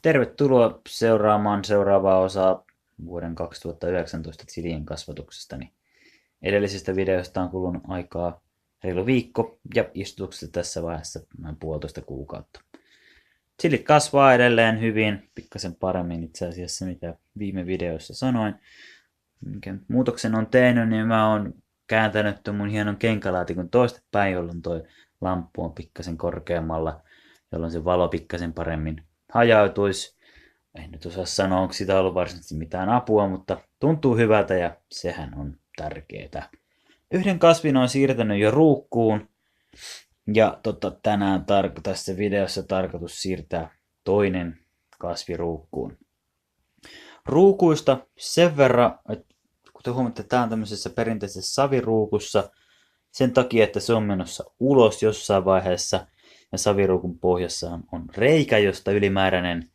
Tervetuloa seuraamaan seuraavaa osaa vuoden 2019 chilien kasvatuksesta. Edellisestä videosta on kulunut aikaa reilu viikko ja istutuksesta tässä vaiheessa noin 1,5 kuukautta. Chilit kasvaa edelleen hyvin, pikkasen paremmin itse asiassa mitä viime videossa sanoin. Minkä muutoksen on tehnyt, niin mä oon kääntänyt mun hienon kenkälaatikon toistepäin, jolloin toi lamppu on pikkasen korkeammalla, jolloin se valo pikkasen paremmin hajautuisi. En nyt osaa sanoa, onko sitä ollut varsinaisesti mitään apua, mutta tuntuu hyvältä ja sehän on tärkeää. Yhden kasvin on siirtänyt jo ruukkuun ja tänään tässä videossa tarkoitus siirtää toinen kasvi ruukkuun. Ruukuista sen verran, että kuten huomaatte, tämä on tämmöisessä perinteisessä saviruukussa sen takia, että se on menossa ulos jossain vaiheessa ja saviruukun pohjassa on reikä, josta ylimääräinen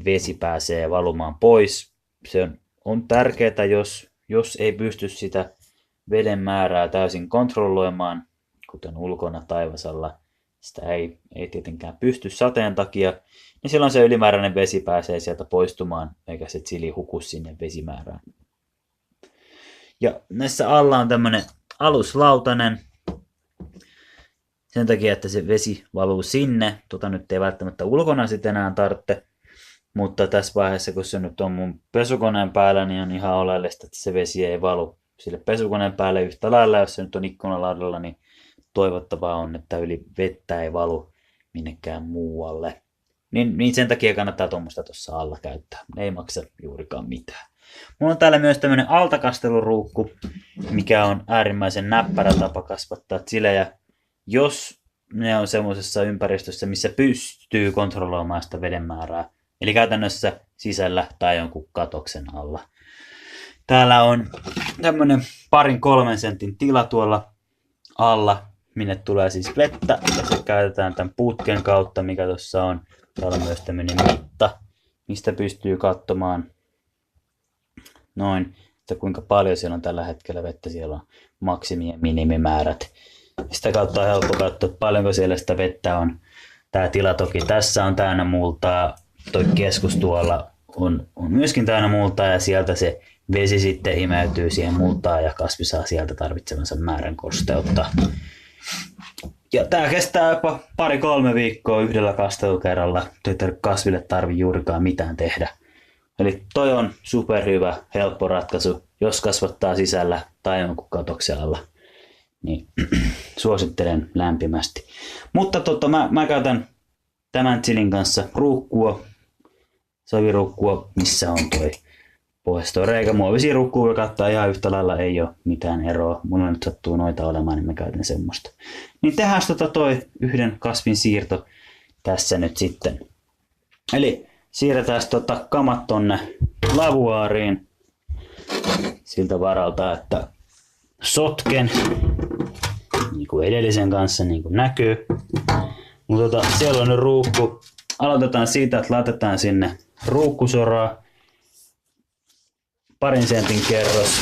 vesi pääsee valumaan pois. Se on tärkeää, jos ei pysty sitä veden määrää täysin kontrolloimaan, kuten ulkona taivasalla. Sitä ei tietenkään pysty sateen takia, niin silloin se ylimääräinen vesi pääsee sieltä poistumaan, eikä se chili huku sinne vesimäärään. Ja näissä alla on tämmönen aluslautanen, sen takia, että se vesi valuu sinne. Nyt ei välttämättä ulkona sitten enää tarvitse. Mutta tässä vaiheessa, kun se nyt on mun pesukoneen päällä, niin on ihan oleellista, että se vesi ei valu sille pesukoneen päälle yhtä lailla. Jos se nyt on ikkunalaudalla, niin toivottavaa on, että yli vettä ei valu minnekään muualle. Niin sen takia kannattaa tuommoista tuossa alla käyttää. Ei maksa juurikaan mitään. Mulla on täällä myös tämmönen altakasteluruukku, mikä on äärimmäisen näppärä tapa kasvattaa chilejä, jos ne on semmoisessa ympäristössä, missä pystyy kontrolloimaan sitä veden määrää. Eli käytännössä sisällä tai jonkun katoksen alla. Täällä on tämmönen 2-3 sentin tila tuolla alla, minne tulee siis vettä. Ja se käytetään tämän putken kautta, mikä tuossa on. Täällä on myös tämmönen mitta, mistä pystyy katsomaan noin, että kuinka paljon siellä on tällä hetkellä vettä. Siellä on maksimi- ja minimimäärät. Sitä kautta on helppo katsoa, paljonko siellä sitä vettä on. Tää tila toki tässä on täynnä multaa. Toi keskus tuolla on myöskin täynnä multaa ja sieltä se vesi sitten imeytyy siihen multaan ja kasvi saa sieltä tarvitsemansa määrän kosteutta. Ja tää kestää jopa 2-3 viikkoa yhdellä kastelukerralla. Ei kasville tarvi juurikaan mitään tehdä. Eli toi on superhyvä, helppo ratkaisu, jos kasvattaa sisällä tai jonkun katoksen alla. Niin suosittelen lämpimästi. Mutta mä käytän tämän chilin kanssa ruukkua, saviruukkua, missä on toi pohjassa toi reikä. Muovisiruukkua voi kattaa ihan yhtä lailla, ei ole mitään eroa. Mulla nyt sattuu noita olemaan, niin mä käytän semmoista. Niin tehdään toi yhden kasvin siirto tässä nyt sitten. Eli siirretään kamat tonne lavuaariin siltä varalta, että sotken niin kuin edellisen kanssa niin kuin näkyy. Mutta siellä on nyt ruukku. Aloitetaan siitä, että laitetaan sinne ruukkusoraa 2 sentin kerros.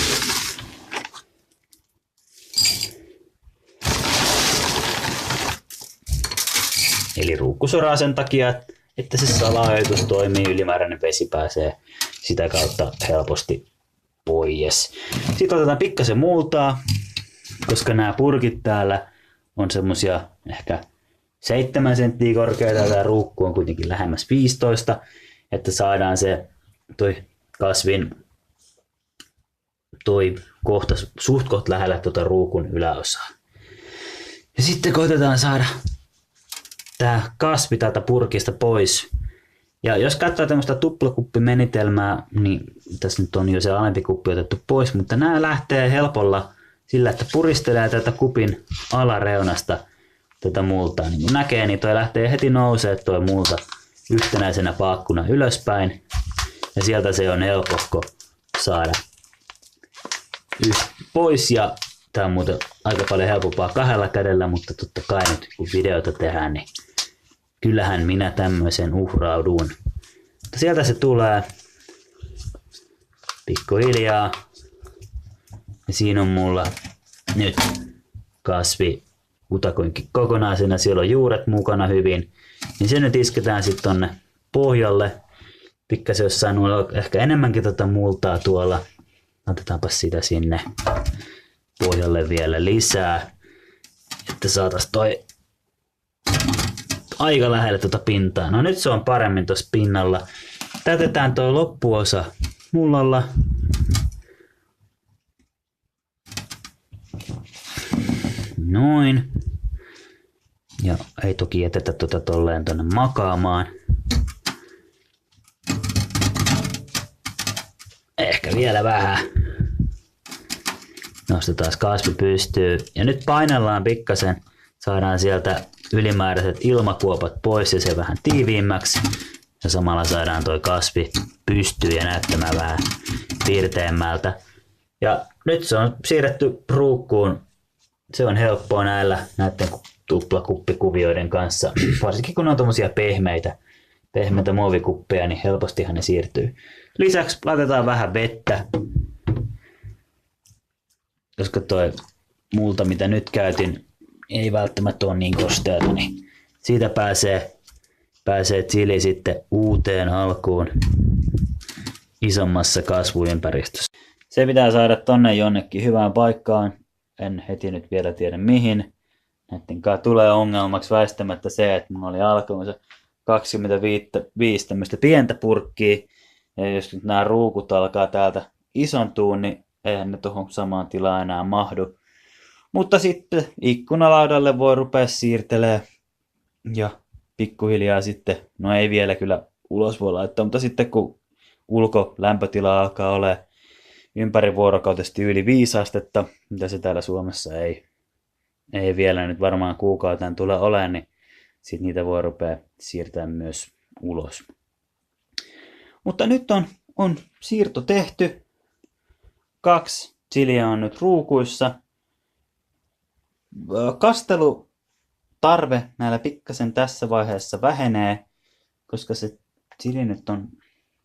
Eli ruukkusoraa sen takia, että se salaojitus toimii, ylimääräinen vesi pääsee sitä kautta helposti pois. Sitten otetaan pikkasen multaa, koska nämä purkit täällä on semmosia ehkä 7 senttiä korkeita, tämä ruukku on kuitenkin lähemmäs 15, että saadaan se kasvin kohta suht lähellä ruukun yläosaa. Ja sitten koitetaan saada tämä kasvi täältä purkista pois. Ja jos katsoo tämmöistä tuplakuppimenetelmää, niin tässä nyt on jo se alempi kuppi otettu pois, mutta nämä lähtee helpolla sillä, että puristelee tätä kupin alareunasta tätä multaa. Niin kun näkee, niin toi lähtee heti nousee toi multa yhtenäisenä paakkuna ylöspäin. Ja sieltä se on helppo saada pois. Ja tää on muuten aika paljon helpompaa 2 kädellä, mutta totta kai nyt kun videota tehdään, niin kyllähän minä tämmöisen uhraudun. Mutta sieltä se tulee pikkuhiljaa. Ja siinä on mulla nyt kasvi kutakuinkin kokonaisena, siellä on juuret mukana hyvin, niin se nyt isketään sitten tonne pohjalle. Pikkasen jossain on ehkä enemmänkin multaa tuolla. Otetaanpa sitä sinne pohjalle vielä lisää, että saataisiin toi aika lähelle tuota pintaa. No nyt se on paremmin tuossa pinnalla. Täytetään tuo loppuosa mullalla. Noin. Ja ei toki jätetä tuota tolleen tonne makaamaan. Ehkä vielä vähän. Nostetaan kasvi pystyyn. Ja nyt painellaan pikkasen. Saadaan sieltä ylimääräiset ilmakuopat pois ja se vähän tiiviimmäksi. Ja samalla saadaan toi kasvi pystyyn ja näyttämään vähän piirteemmältä. Ja nyt se on siirretty ruukkuun. Se on helppoa näiden tuplakuppikuvioiden kanssa. Varsinkin kun on tommosia pehmeitä muovikuppeja, niin helpostihan ne siirtyy. Lisäksi laitetaan vähän vettä. Koska toi multa mitä nyt käytin ei välttämättä ole niin kosteata, niin siitä pääsee chili sitten uuteen alkuun isommassa kasvuympäristössä. Se pitää saada tonne jonnekin hyvään paikkaan. En heti nyt vielä tiedä mihin. Näiden kanssa tulee ongelmaksi väistämättä se, että mulla oli alkuun se 25 tämmöistä pientä purkkia. Ja jos nyt nämä ruukut alkaa täältä isontua, niin eihän ne tuohon samaan tilaan enää mahdu. Mutta sitten ikkunalaudalle voi rupea siirtelemään ja pikkuhiljaa sitten, no ei vielä kyllä ulos voi laittaa, mutta sitten kun ulkolämpötila alkaa olemaan ympärivuorokautisesti yli 5 astetta, mitä se täällä Suomessa ei vielä nyt varmaan kuukauteen tule olemaan, niin sitten niitä voi rupea siirtämään myös ulos. Mutta nyt on siirto tehty. 2 chiliä on nyt ruukuissa. Kastelutarve näillä pikkasen tässä vaiheessa vähenee, koska se chili nyt on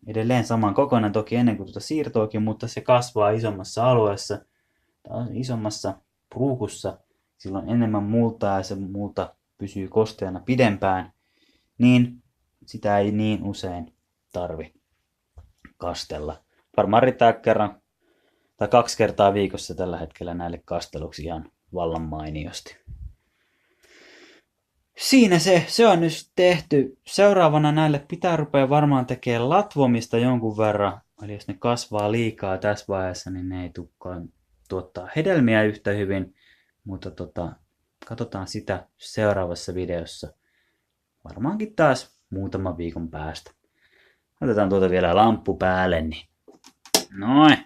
edelleen saman kokoinen toki ennen kuin tuota siirtoakin, mutta se kasvaa isommassa alueessa, isommassa ruukussa, silloin enemmän multaa ja se multa pysyy kosteana pidempään, niin sitä ei niin usein tarvi kastella. Varmaan riittää kerran tai 2 kertaa viikossa tällä hetkellä näille kasteluksi ihan vallan mainiosti. Siinä se on nyt tehty. Seuraavana näille pitää rupea varmaan tekemään latvomista jonkun verran. Eli jos ne kasvaa liikaa tässä vaiheessa, niin ne ei tulekaan tuottaa hedelmiä yhtä hyvin. Mutta katsotaan sitä seuraavassa videossa. Varmaankin taas muutaman viikon päästä. Otetaan vielä lamppu päälle. Noin.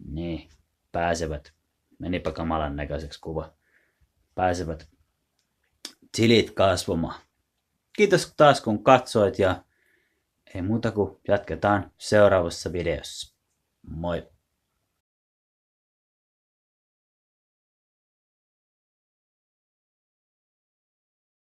Niin, pääsevät. Menipä kamalan näköiseksi kuva. Pääsevät chilit kasvamaan. Kiitos taas kun katsoit ja ei muuta kuin jatketaan seuraavassa videossa. Moi!